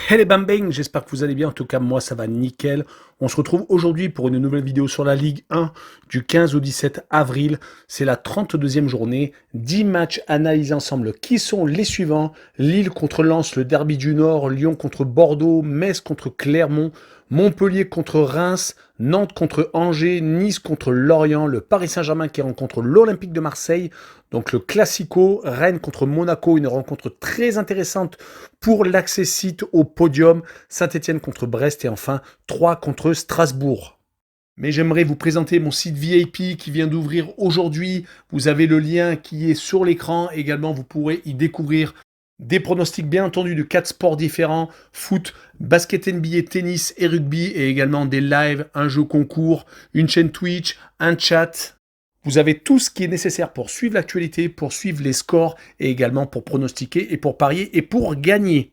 Hey les bambins, j'espère que vous allez bien, en tout cas moi ça va nickel. On se retrouve aujourd'hui pour une nouvelle vidéo sur la Ligue 1 du 15 au 17 avril. C'est la 32e journée, 10 matchs analysés ensemble. Qui sont les suivants? Lille contre Lens, le derby du Nord, Lyon contre Bordeaux, Metz contre Clermont, Montpellier contre Reims, Nantes contre Angers, Nice contre Lorient, le Paris Saint-Germain qui rencontre l'Olympique de Marseille, donc le Classico, Rennes contre Monaco, une rencontre très intéressante pour l'accessite au podium, Saint-Etienne contre Brest et enfin 3 contre Strasbourg. Mais j'aimerais vous présenter mon site VIP qui vient d'ouvrir aujourd'hui. Vous avez le lien qui est sur l'écran. Également, vous pourrez y découvrir des pronostics bien entendu de 4 sports différents, foot, basket NBA, tennis et rugby, et également des lives, un jeu concours, une chaîne Twitch, un chat. Vous avez tout ce qui est nécessaire pour suivre l'actualité, pour suivre les scores et également pour pronostiquer et pour parier et pour gagner.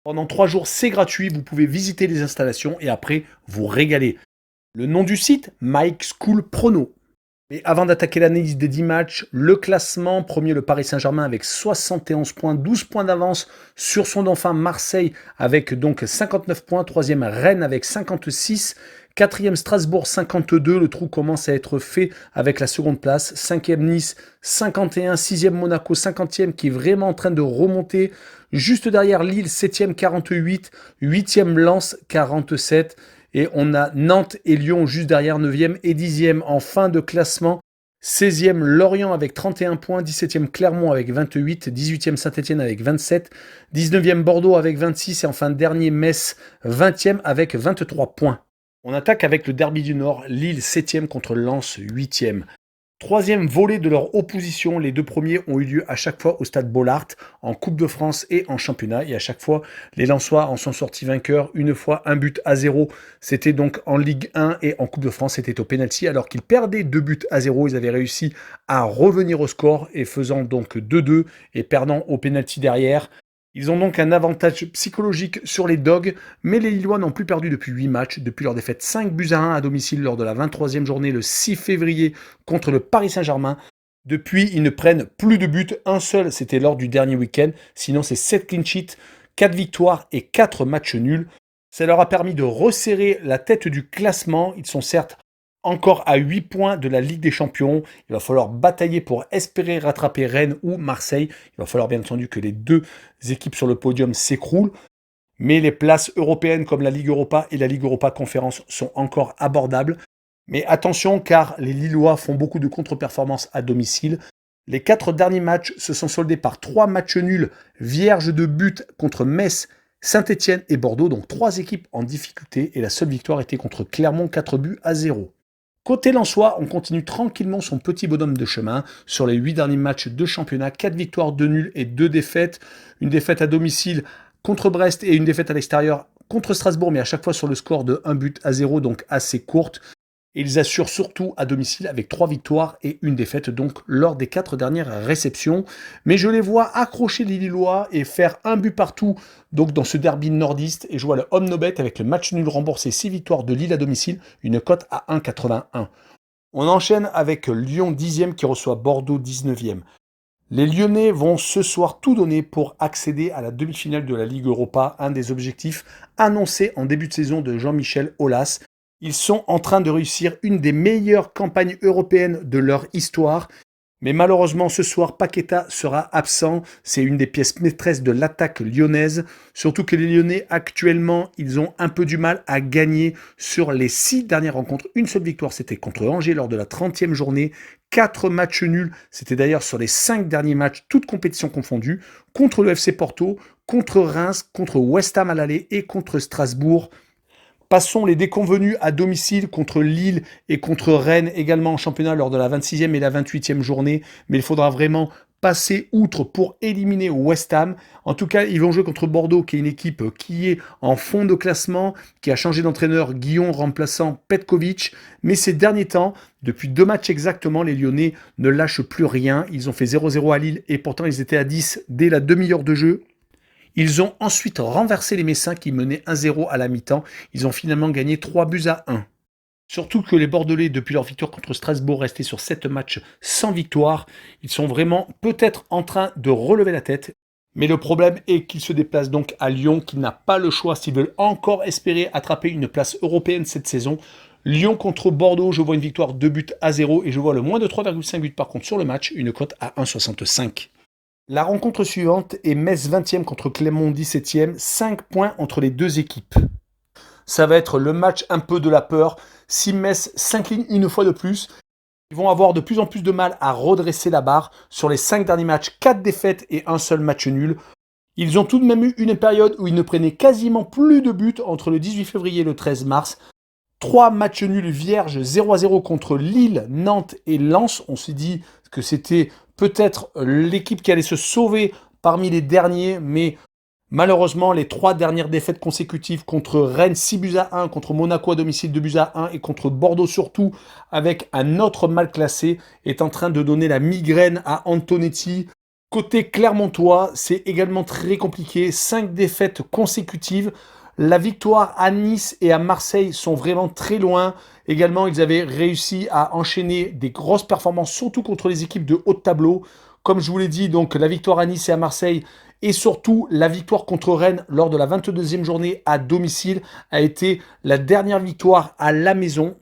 Pendant 3 jours, c'est gratuit, vous pouvez visiter les installations et après vous régaler. Le nom du site, Mike School Prono. Mais avant d'attaquer l'analyse des 10 matchs, le classement, premier le Paris Saint-Germain avec 71 points, 12 points d'avance sur son dauphin Marseille avec donc 59 points, troisième Rennes avec 56, quatrième Strasbourg 52, le trou commence à être fait avec la seconde place, cinquième Nice 51, sixième Monaco 50e qui est vraiment en train de remonter, juste derrière Lille 7e 48, huitième Lens 47, et on a Nantes et Lyon juste derrière 9e et 10e en fin de classement. 16e Lorient avec 31 points, 17e Clermont avec 28, 18e Saint-Etienne avec 27, 19e Bordeaux avec 26 et enfin dernier Metz 20e avec 23 points. On attaque avec le derby du Nord, Lille 7e contre Lens 8e. Troisième volet de leur opposition, les deux premiers ont eu lieu à chaque fois au stade Bollaert, en Coupe de France et en championnat. Et à chaque fois, les Lensois en sont sortis vainqueurs. Une fois, 1-0. C'était donc en Ligue 1 et en Coupe de France, c'était au pénalty. Alors qu'ils perdaient 2-0, ils avaient réussi à revenir au score et faisant donc 2-2 et perdant au pénalty derrière. Ils ont donc un avantage psychologique sur les Dogs, mais les Lillois n'ont plus perdu depuis 8 matchs, depuis leur défaite 5-1 à domicile lors de la 23e journée le 6 février contre le Paris Saint-Germain. Depuis, ils ne prennent plus de buts, un seul, c'était lors du dernier week-end, sinon c'est 7 clean sheets, 4 victoires et 4 matchs nuls. Ça leur a permis de resserrer la tête du classement, ils sont certes encore à 8 points de la Ligue des Champions. Il va falloir batailler pour espérer rattraper Rennes ou Marseille. Il va falloir bien entendu que les deux équipes sur le podium s'écroulent. Mais les places européennes comme la Ligue Europa et la Ligue Europa Conférence sont encore abordables. Mais attention car les Lillois font beaucoup de contre-performances à domicile. Les 4 derniers matchs se sont soldés par 3 matchs nuls vierges de but contre Metz, Saint-Etienne et Bordeaux, donc 3 équipes en difficulté et la seule victoire était contre Clermont 4-0. Côté Lensois, on continue tranquillement son petit bonhomme de chemin. Sur les 8 derniers matchs de championnat, 4 victoires, 2 nuls et 2 défaites. Une défaite à domicile contre Brest et une défaite à l'extérieur contre Strasbourg, mais à chaque fois sur le score de 1-0, donc assez courte. Et ils assurent surtout à domicile avec 3 victoires et une défaite donc lors des 4 dernières réceptions. Mais je les vois accrocher les Lillois et faire un but partout donc dans ce derby nordiste. Et je vois le home no bet avec le match nul remboursé 6 victoires de Lille à domicile, une cote à 1,81. On enchaîne avec Lyon 10e qui reçoit Bordeaux 19e. Les Lyonnais vont ce soir tout donner pour accéder à la demi-finale de la Ligue Europa, un des objectifs annoncés en début de saison de Jean-Michel Aulas. Ils sont en train de réussir une des meilleures campagnes européennes de leur histoire. Mais malheureusement, ce soir, Paqueta sera absent. C'est une des pièces maîtresses de l'attaque lyonnaise. Surtout que les Lyonnais, actuellement, ils ont un peu du mal à gagner sur les 6 dernières rencontres. Une seule victoire, c'était contre Angers lors de la 30e journée. 4 matchs nuls, c'était d'ailleurs sur les 5 derniers matchs, toutes compétitions confondues. Contre le FC Porto, contre Reims, contre West Ham à l'aller et contre Strasbourg. Passons les déconvenus à domicile contre Lille et contre Rennes également en championnat lors de la 26e et la 28e journée. Mais il faudra vraiment passer outre pour éliminer West Ham. En tout cas, ils vont jouer contre Bordeaux, qui est une équipe qui est en fond de classement, qui a changé d'entraîneur, Guillon remplaçant Petkovic. Mais ces derniers temps, depuis 2 matchs exactement, les Lyonnais ne lâchent plus rien. Ils ont fait 0-0 à Lille et pourtant ils étaient à 10 dès la demi-heure de jeu. Ils ont ensuite renversé les Messins qui menaient 1-0 à la mi-temps. Ils ont finalement gagné 3-1. Surtout que les Bordelais, depuis leur victoire contre Strasbourg, restaient sur 7 matchs sans victoire. Ils sont vraiment peut-être en train de relever la tête. Mais le problème est qu'ils se déplacent donc à Lyon, qui n'a pas le choix s'ils veulent encore espérer attraper une place européenne cette saison. Lyon contre Bordeaux, je vois une victoire 2-0 et je vois le moins de 3,5 buts par contre sur le match, une cote à 1,65. La rencontre suivante est Metz 20e contre Clermont 17e, 5 points entre les deux équipes. Ça va être le match un peu de la peur. Si Metz s'incline une fois de plus, ils vont avoir de plus en plus de mal à redresser la barre. Sur les 5 derniers matchs, 4 défaites et un seul match nul. Ils ont tout de même eu une période où ils ne prenaient quasiment plus de buts entre le 18 février et le 13 mars. 3 matchs nuls vierges, 0-0 contre Lille, Nantes et Lens. On s'est dit que c'était peut-être l'équipe qui allait se sauver parmi les derniers, mais malheureusement, les 3 dernières défaites consécutives contre Rennes 6-1, contre Monaco à domicile 2-1 et contre Bordeaux surtout, avec un autre mal classé, est en train de donner la migraine à Antonetti. Côté clermontois, c'est également très compliqué, 5 défaites consécutives. La victoire à Nice et à Marseille sont vraiment très loin. Également, ils avaient réussi à enchaîner des grosses performances, surtout contre les équipes de haut de tableau. Comme je vous l'ai dit, donc la victoire à Nice et à Marseille et surtout la victoire contre Rennes lors de la 22e journée à domicile a été la dernière victoire à la maison.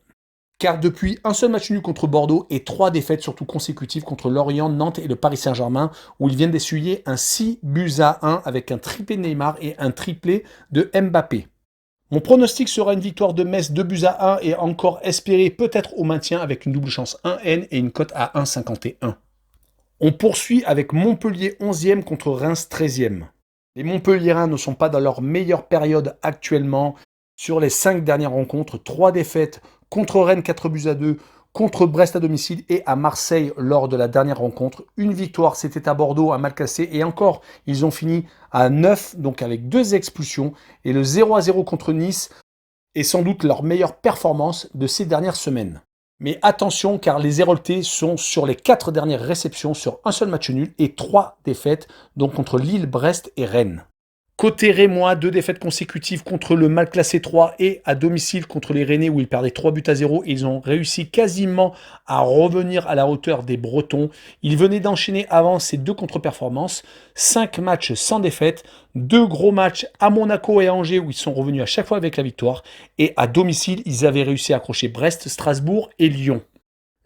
Car depuis un seul match nul contre Bordeaux et 3 défaites surtout consécutives contre Lorient, Nantes et le Paris Saint-Germain, où ils viennent d'essuyer un 6-1 avec un triplé Neymar et un triplé de Mbappé. Mon pronostic sera une victoire de Metz 2-1 et encore espérer peut-être au maintien avec une double chance 1N et une cote à 1,51. On poursuit avec Montpellier 11e contre Reims 13e. Les Montpelliérains ne sont pas dans leur meilleure période actuellement. Sur les 5 dernières rencontres, 3 défaites contre Rennes 4-2, contre Brest à domicile et à Marseille lors de la dernière rencontre. Une victoire, c'était à Bordeaux, à mal cassé. Et encore, ils ont fini à 9, donc avec 2 expulsions. Et le 0-0 contre Nice est sans doute leur meilleure performance de ces dernières semaines. Mais attention, car les Héroltais sont sur les 4 dernières réceptions sur un seul match nul et 3 défaites, donc contre Lille, Brest et Rennes. Côté Rémois, 2 défaites consécutives contre le mal classé 3 et à domicile contre les Rennais où ils perdaient 3-0. Et ils ont réussi quasiment à revenir à la hauteur des Bretons. Ils venaient d'enchaîner avant ces 2 contre-performances. 5 matchs sans défaite, 2 gros matchs à Monaco et à Angers où ils sont revenus à chaque fois avec la victoire. Et à domicile, ils avaient réussi à accrocher Brest, Strasbourg et Lyon.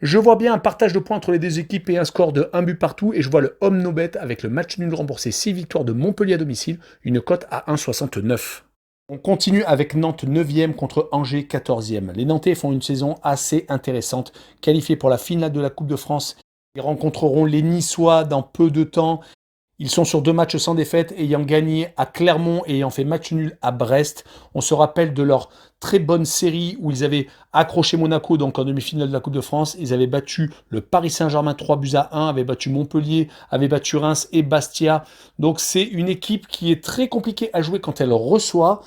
Je vois bien un partage de points entre les deux équipes et un score de 1 but partout. Et je vois le home no bet avec le match nul remboursé 6 victoires de Montpellier à domicile, une cote à 1,69. On continue avec Nantes 9e contre Angers 14e. Les Nantais font une saison assez intéressante. Qualifiés pour la finale de la Coupe de France, ils rencontreront les Niçois dans peu de temps. Ils sont sur 2 matchs sans défaite, ayant gagné à Clermont et ayant fait match nul à Brest. On se rappelle de leur très bonne série où ils avaient accroché Monaco, donc en demi-finale de la Coupe de France. Ils avaient battu le Paris Saint-Germain 3-1, avaient battu Montpellier, avaient battu Reims et Bastia. Donc c'est une équipe qui est très compliquée à jouer quand elle reçoit.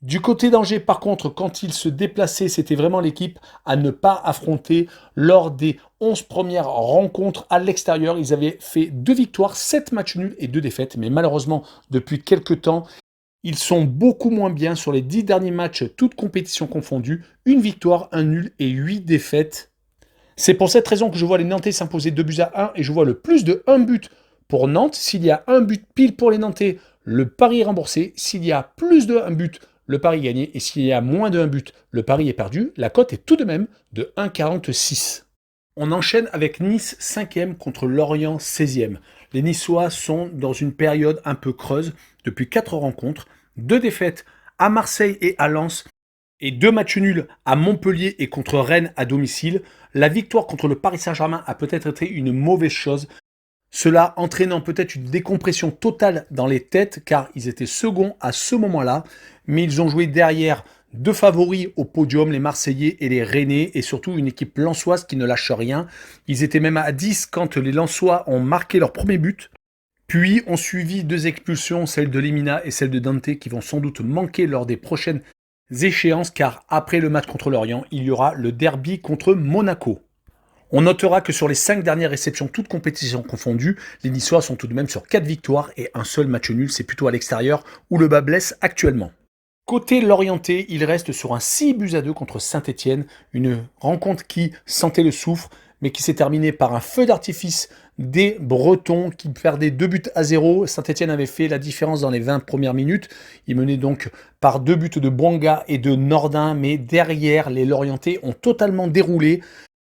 Du côté d'Angers, par contre, quand ils se déplaçaient, c'était vraiment l'équipe à ne pas affronter lors des 11 premières rencontres à l'extérieur. Ils avaient fait 2 victoires, 7 matchs nuls et 2 défaites. Mais malheureusement, depuis quelques temps, ils sont beaucoup moins bien sur les 10 derniers matchs, toutes compétitions confondues. 1 victoire, 1 nul et 8 défaites. C'est pour cette raison que je vois les Nantais s'imposer 2-1 et je vois le plus de 1 but pour Nantes. S'il y a 1 but pile pour les Nantais, le pari est remboursé. S'il y a plus de 1 but, le pari est gagné. Et s'il y a moins de 1 but, le pari est perdu. La cote est tout de même de 1,46. On enchaîne avec Nice 5e contre Lorient 16e. Les Niçois sont dans une période un peu creuse depuis 4 rencontres. 2 défaites à Marseille et à Lens et 2 matchs nuls à Montpellier et contre Rennes à domicile. La victoire contre le Paris Saint-Germain a peut-être été une mauvaise chose. Cela entraînant peut-être une décompression totale dans les têtes car ils étaient seconds à ce moment-là, mais ils ont joué derrière 2 favoris au podium, les Marseillais et les Rennais, et surtout une équipe lensoise qui ne lâche rien. Ils étaient même à 10 quand les Lensois ont marqué leur premier but. Puis ont suivi 2 expulsions, celle de Lemina et celle de Dante, qui vont sans doute manquer lors des prochaines échéances car après le match contre Lorient, il y aura le derby contre Monaco. On notera que sur les 5 dernières réceptions, toutes compétitions confondues, les Niçois sont tout de même sur 4 victoires et un seul match nul, c'est plutôt à l'extérieur où le bas blesse actuellement. Côté Lorientais, il reste sur un 6-2 contre Saint-Etienne, une rencontre qui sentait le soufre. mais qui s'est terminé par un feu d'artifice des Bretons qui perdaient 2-0. Saint-Etienne avait fait la différence dans les 20 premières minutes. Il menait donc par 2 buts de Bouanga et de Nordin, mais derrière, les Lorientais ont totalement déroulé,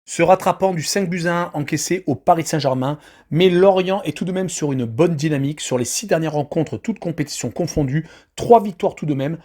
se rattrapant du 5-1 encaissé au Paris Saint-Germain. Mais Lorient est tout de même sur une bonne dynamique. Sur les 6 dernières rencontres, toutes compétitions confondues, 3 victoires tout de même,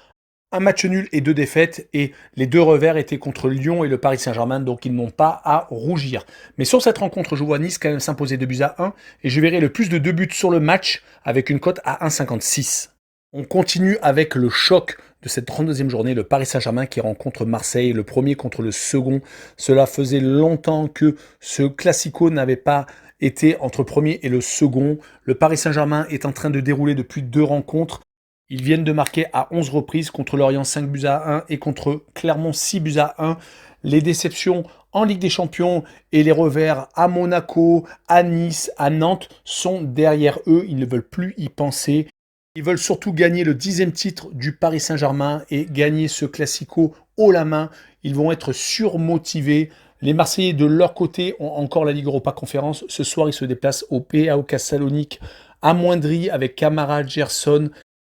un match nul et 2 défaites, et les 2 revers étaient contre Lyon et le Paris Saint-Germain, donc ils n'ont pas à rougir. Mais sur cette rencontre, je vois Nice quand même s'imposer 2-1, et je verrai le plus de 2 buts sur le match avec une cote à 1,56. On continue avec le choc de cette 32e journée, le Paris Saint-Germain qui rencontre Marseille, le premier contre le second. Cela faisait longtemps que ce classico n'avait pas été entre premier et le second. Le Paris Saint-Germain est en train de dérouler depuis 2 rencontres. Ils viennent de marquer à 11 reprises, contre Lorient 5-1 et contre Clermont 6-1. Les déceptions en Ligue des Champions et les revers à Monaco, à Nice, à Nantes sont derrière eux. Ils ne veulent plus y penser. Ils veulent surtout gagner le 10e titre du Paris Saint-Germain et gagner ce classico haut la main. Ils vont être surmotivés. Les Marseillais, de leur côté, ont encore la Ligue Europa Conférence. Ce soir, ils se déplacent au PAOK Salonique, amoindri avec Camara, Gerson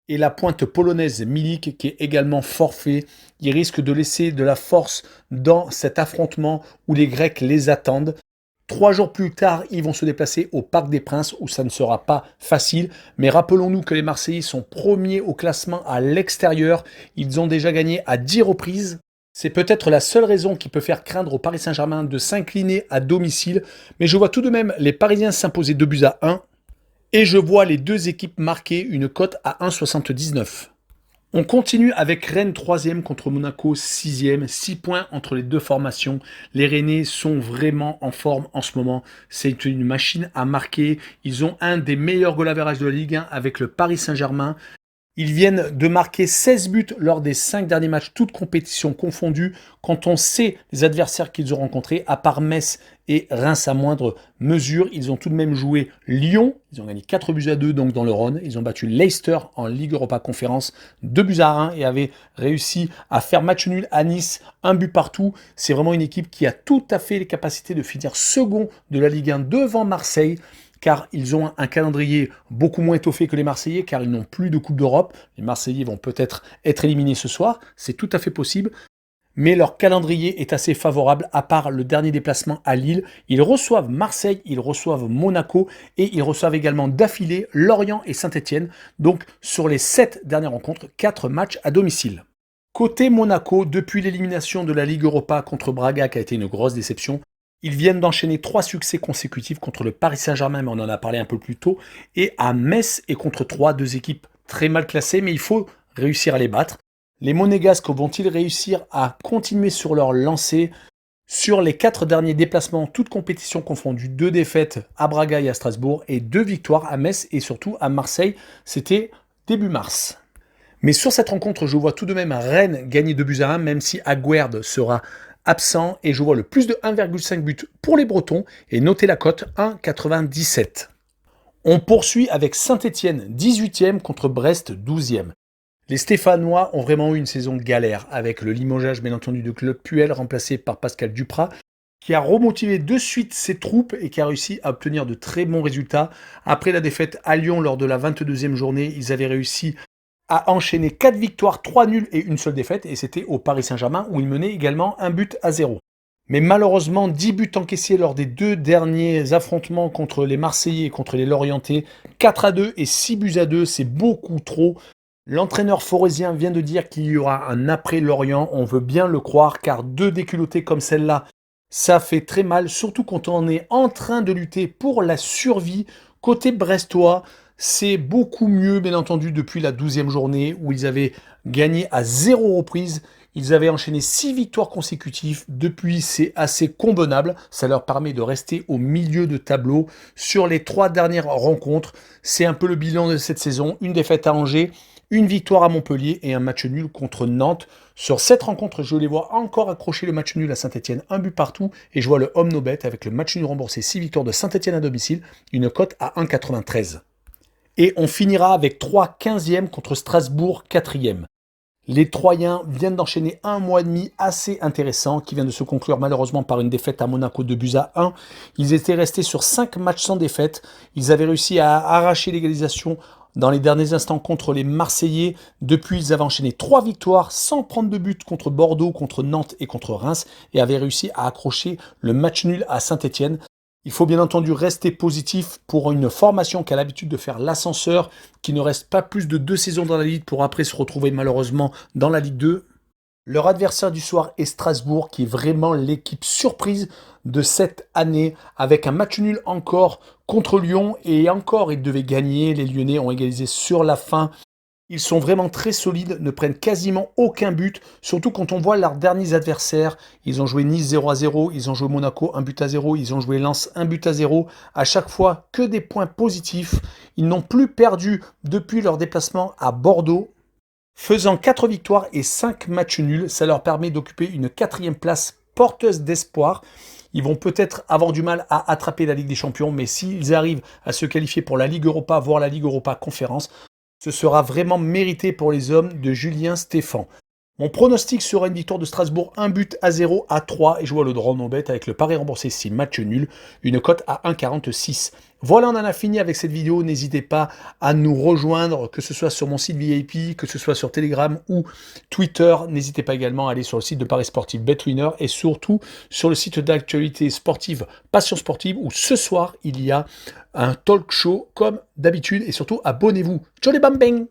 et la pointe polonaise Milik qui est également forfait. Il risque de laisser de la force dans cet affrontement où les Grecs les attendent. 3 jours plus tard, ils vont se déplacer au Parc des Princes où ça ne sera pas facile. Mais rappelons-nous que les Marseillais sont premiers au classement à l'extérieur. Ils ont déjà gagné à 10 reprises. C'est peut-être la seule raison qui peut faire craindre au Paris Saint-Germain de s'incliner à domicile. Mais je vois tout de même les Parisiens s'imposer 2-1. Et je vois les 2 équipes marquer une cote à 1,79. On continue avec Rennes 3e contre Monaco 6e. 6 points entre les 2 formations. Les Rennais sont vraiment en forme en ce moment. C'est une machine à marquer. Ils ont un des meilleurs goal average de la Ligue 1 avec le Paris Saint-Germain. Ils viennent de marquer 16 buts lors des 5 derniers matchs, toutes compétitions confondues. Quand on sait les adversaires qu'ils ont rencontrés, à part Metz et Reims à moindre mesure, ils ont tout de même joué Lyon. Ils ont gagné 4-2 donc dans le Rhône. Ils ont battu Leicester en Ligue Europa Conférence 2-1 et avaient réussi à faire match nul à Nice, 1 but partout. C'est vraiment une équipe qui a tout à fait les capacités de finir second de la Ligue 1 devant Marseille, car ils ont un calendrier beaucoup moins étoffé que les Marseillais, car ils n'ont plus de Coupe d'Europe. Les Marseillais vont peut-être être éliminés ce soir, c'est tout à fait possible, mais leur calendrier est assez favorable, à part le dernier déplacement à Lille. Ils reçoivent Marseille, ils reçoivent Monaco, et ils reçoivent également d'affilée Lorient et Saint-Etienne. Donc sur les 7 dernières rencontres, 4 matchs à domicile. Côté Monaco, depuis l'élimination de la Ligue Europa contre Braga, qui a été une grosse déception, ils viennent d'enchaîner 3 succès consécutifs contre le Paris Saint-Germain, mais on en a parlé un peu plus tôt, et à Metz et contre 3, 2 équipes très mal classées, mais il faut réussir à les battre. Les Monégasques vont-ils réussir à continuer sur leur lancée? Sur les 4 derniers déplacements, toutes compétitions confondues, 2 défaites à Braga et à Strasbourg, et 2 victoires à Metz et surtout à Marseille. C'était début mars. Mais sur cette rencontre, je vois tout de même Rennes gagner 2-1, même si Aguerd sera absent, et je vois le plus de 1,5 but pour les Bretons, et notez la cote 1,97. On poursuit avec Saint-Etienne 18e contre Brest 12e. Les Stéphanois ont vraiment eu une saison galère, avec le limogeage bien entendu de Claude Puel remplacé par Pascal Duprat, qui a remotivé de suite ses troupes et qui a réussi à obtenir de très bons résultats. Après la défaite à Lyon lors de la 22e journée, ils avaient réussi à enchaîner 4 victoires, 3 nuls et une seule défaite, et c'était au Paris Saint-Germain où il menait également 1-0. Mais malheureusement, 10 buts encaissés lors des 2 derniers affrontements contre les Marseillais et contre les Lorientais, 4-2 et 6-2, c'est beaucoup trop. L'entraîneur forésien vient de dire qu'il y aura un après Lorient, on veut bien le croire, car 2 déculottées comme celle-là, ça fait très mal, surtout quand on est en train de lutter pour la survie. Côté brestois, c'est beaucoup mieux, bien entendu, depuis la 12e journée où ils avaient gagné à 0 reprise. Ils avaient enchaîné 6 victoires consécutives. Depuis, c'est assez convenable. Ça leur permet de rester au milieu de tableau. Sur les 3 dernières rencontres, c'est un peu le bilan de cette saison. Une défaite à Angers, une victoire à Montpellier et un match nul contre Nantes. Sur cette rencontre, je les vois encore accrocher le match nul à Saint-Etienne, 1 but partout, et je vois le home no bet avec le match nul remboursé, 6 victoires de Saint-Etienne à domicile, une cote à 1,93. Et on finira avec 3 15e contre Strasbourg 4e. Les Troyens viennent d'enchaîner un mois et demi assez intéressant qui vient de se conclure malheureusement par une défaite à Monaco de buts à 1. Ils étaient restés sur 5 matchs sans défaite. Ils avaient réussi à arracher l'égalisation dans les derniers instants contre les Marseillais. Depuis, ils avaient enchaîné 3 victoires sans prendre de but contre Bordeaux, contre Nantes et contre Reims et avaient réussi à accrocher le match nul à Saint-Etienne. Il faut bien entendu rester positif pour une formation qui a l'habitude de faire l'ascenseur, qui ne reste pas plus de 2 saisons dans la Ligue pour après se retrouver malheureusement dans la Ligue 2. Leur adversaire du soir est Strasbourg, qui est vraiment l'équipe surprise de cette année, avec un match nul encore contre Lyon, et encore ils devaient gagner, les Lyonnais ont égalisé sur la fin. Ils sont vraiment très solides, ne prennent quasiment aucun but, surtout quand on voit leurs derniers adversaires. Ils ont joué Nice 0-0, ils ont joué Monaco 1-0, ils ont joué Lens 1-0. À chaque fois, que des points positifs. Ils n'ont plus perdu depuis leur déplacement à Bordeaux, faisant 4 victoires et 5 matchs nuls. Ça leur permet d'occuper une 4e place porteuse d'espoir. Ils vont peut-être avoir du mal à attraper la Ligue des Champions, mais s'ils arrivent à se qualifier pour la Ligue Europa, voire la Ligue Europa Conférence, ce sera vraiment mérité pour les hommes de Julien Stéphan. Mon pronostic sera une victoire de Strasbourg 1-0 à 3 et je vois le draw no bet avec le pari remboursé si match nul, une cote à 1,46. Voilà, on en a fini avec cette vidéo. N'hésitez pas à nous rejoindre, que ce soit sur mon site VIP, que ce soit sur Telegram ou Twitter. N'hésitez pas également à aller sur le site de Paris Sportif BetWinner et surtout sur le site d'actualité sportive Passion Sportive où ce soir il y a un talk show comme d'habitude et surtout abonnez-vous. Ciao les bambins!